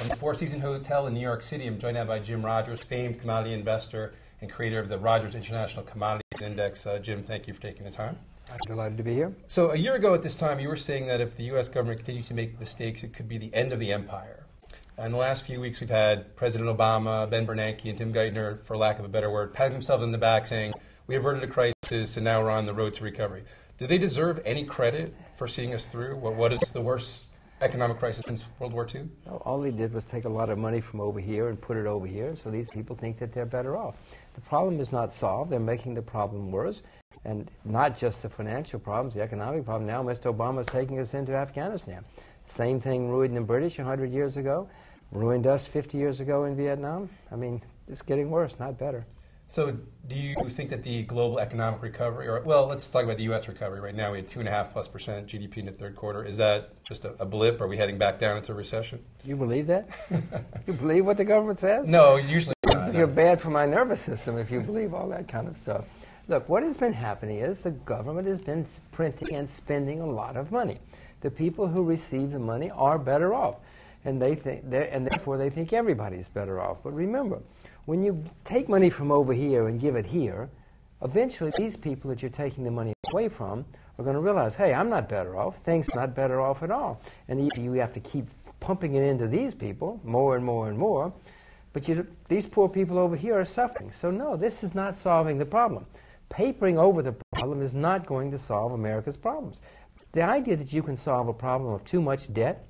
From the Four Seasons Hotel in New York City, I'm joined now by Jim Rogers, famed commodity investor and creator of the Rogers International Commodities Index. Jim, thank you for taking the time. I'm delighted to be here. So a year ago at this time, you were saying that if the U.S. government continues to make mistakes, it could be the end of the empire. In the last few weeks, we've had President Obama, Ben Bernanke, and Tim Geithner, for lack of a better word, patting themselves on the back saying, we averted a crisis and now we're on the road to recovery. Do they deserve any credit for seeing us through? What is the worst economic crisis since World War II? No, all they did was take a lot of money from over here and put it over here, so these people think that they're better off. The problem is not solved. They're making the problem worse, and not just the financial problems, the economic problem. Now Mr. Obama is taking us into Afghanistan. Same thing ruined the British 100 years ago, ruined us 50 years ago in Vietnam. I mean, it's getting worse, not better. So do you think that the global economic recovery, or, well, let's talk about the U.S. recovery. Right now we had 2.5+% GDP in the third quarter. Is that just a blip? Are we heading back down into a recession? You believe that? You believe what the government says? No, usually not. You're bad for my nervous system if you believe all that kind of stuff. Look, what has been happening is the government has been printing and spending a lot of money. The people who receive the money are better off, and therefore they think everybody's better off. But remember, when you take money from over here and give it here, eventually these people that you're taking the money away from are going to realize, hey, I'm not better off. Things are not better off at all. And you have to keep pumping it into these people more and more and more. But these poor people over here are suffering. So no, this is not solving the problem. Papering over the problem is not going to solve America's problems. The idea that you can solve a problem of too much debt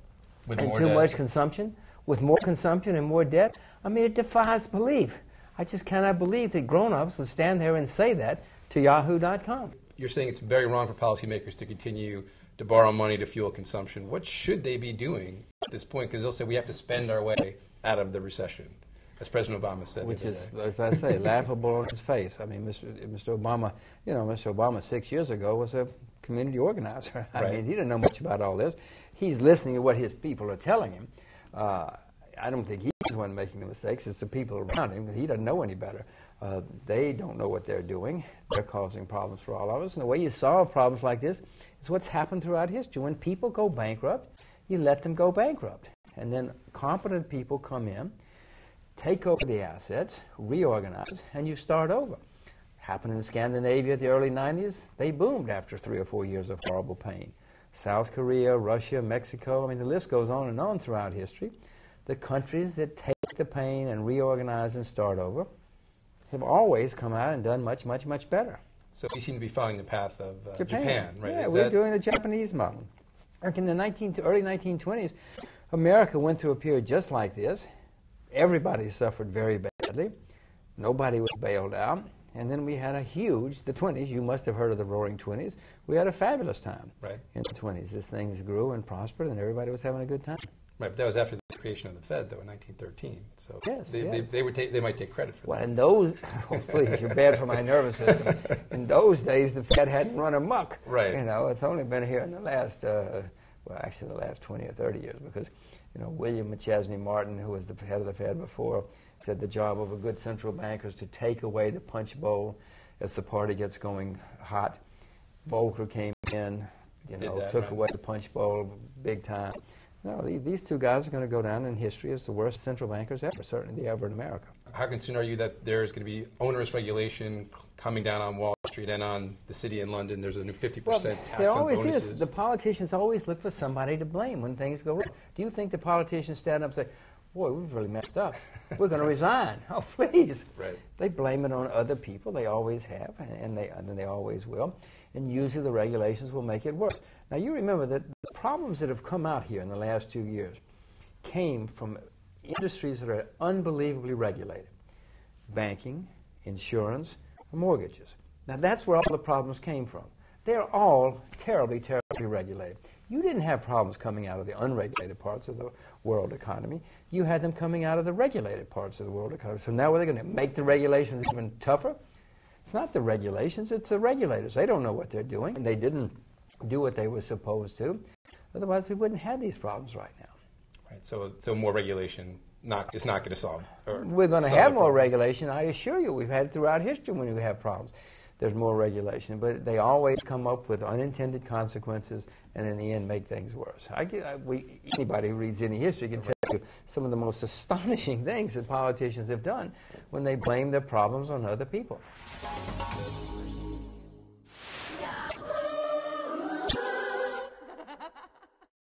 and too much consumption, with more consumption and more debt, I mean, it defies belief. I just cannot believe that grownups would stand there and say that to Yahoo.com. You're saying it's very wrong for policymakers to continue to borrow money to fuel consumption. What should they be doing at this point? Because they'll say we have to spend our way out of the recession, as President Obama said. Which is, as I say, laughable on his face. I mean, Mr. Obama, Mr. Obama 6 years ago was a community organizer. I mean, he didn't know much about all this. He's listening to what his people are telling him. I don't think he's the one making the mistakes. It's the people around him. He doesn't know any better. They don't know what they're doing. They're causing problems for all of us. And the way you solve problems like this is what's happened throughout history. When people go bankrupt, you let them go bankrupt. And then competent people come in, take over the assets, reorganize, and you start over. Happened in Scandinavia at the early 90s. They boomed after 3 or 4 years of horrible pain. South Korea, Russia, Mexico, I mean, the list goes on and on throughout history. The countries that take the pain and reorganize and start over have always come out and done much, much, much better. So we seem to be following the path of Japan, right? Yeah, we're doing the Japanese model. Like in the early 1920s, America went through a period just like this. Everybody suffered very badly. Nobody was bailed out. And then we had the 20s, you must have heard of the Roaring 20s. We had a fabulous time in the 20s as things grew and prospered and everybody was having a good time. Right, but that was after the creation of the Fed, though, in 1913. So yes, they might take credit for that. Well, in those, please, you're bad for my nervous system. In those days, the Fed hadn't run amok. Right. It's only been here in the last, actually the last 20 or 30 years, because, William McChesney Martin, who was the head of the Fed before, said the job of a good central banker is to take away the punch bowl as the party gets going hot. Volcker came in, took away the punch bowl big time. No, these two guys are going to go down in history as the worst central bankers ever, certainly ever in America. How concerned are you that there's going to be onerous regulation coming down on Wall Street and on the city in London? There's a new 50% tax on there always bonuses. is. The politicians always look for somebody to blame when things go wrong. Do you think the politicians stand up and say, boy, we've really messed up. We're going to resign. Oh, please. Right. They blame it on other people. They always have, and they always will. And usually the regulations will make it worse. Now, you remember that the problems that have come out here in the last 2 years came from industries that are unbelievably regulated. Banking, insurance, mortgages. Now, that's where all the problems came from. They're all terribly, terribly regulated. You didn't have problems coming out of the unregulated parts of the world economy. You had them coming out of the regulated parts of the world economy. So now are they going to make the regulations even tougher? It's not the regulations, it's the regulators. They don't know what they're doing, and they didn't do what they were supposed to. Otherwise, we wouldn't have these problems right now. Right. So more regulation is not going to solve. We're going to have more regulation. I assure you, we've had it throughout history when we have problems. there's more regulation. But they always come up with unintended consequences and in the end make things worse. Anybody who reads any history can tell you some of the most astonishing things that politicians have done when they blame their problems on other people.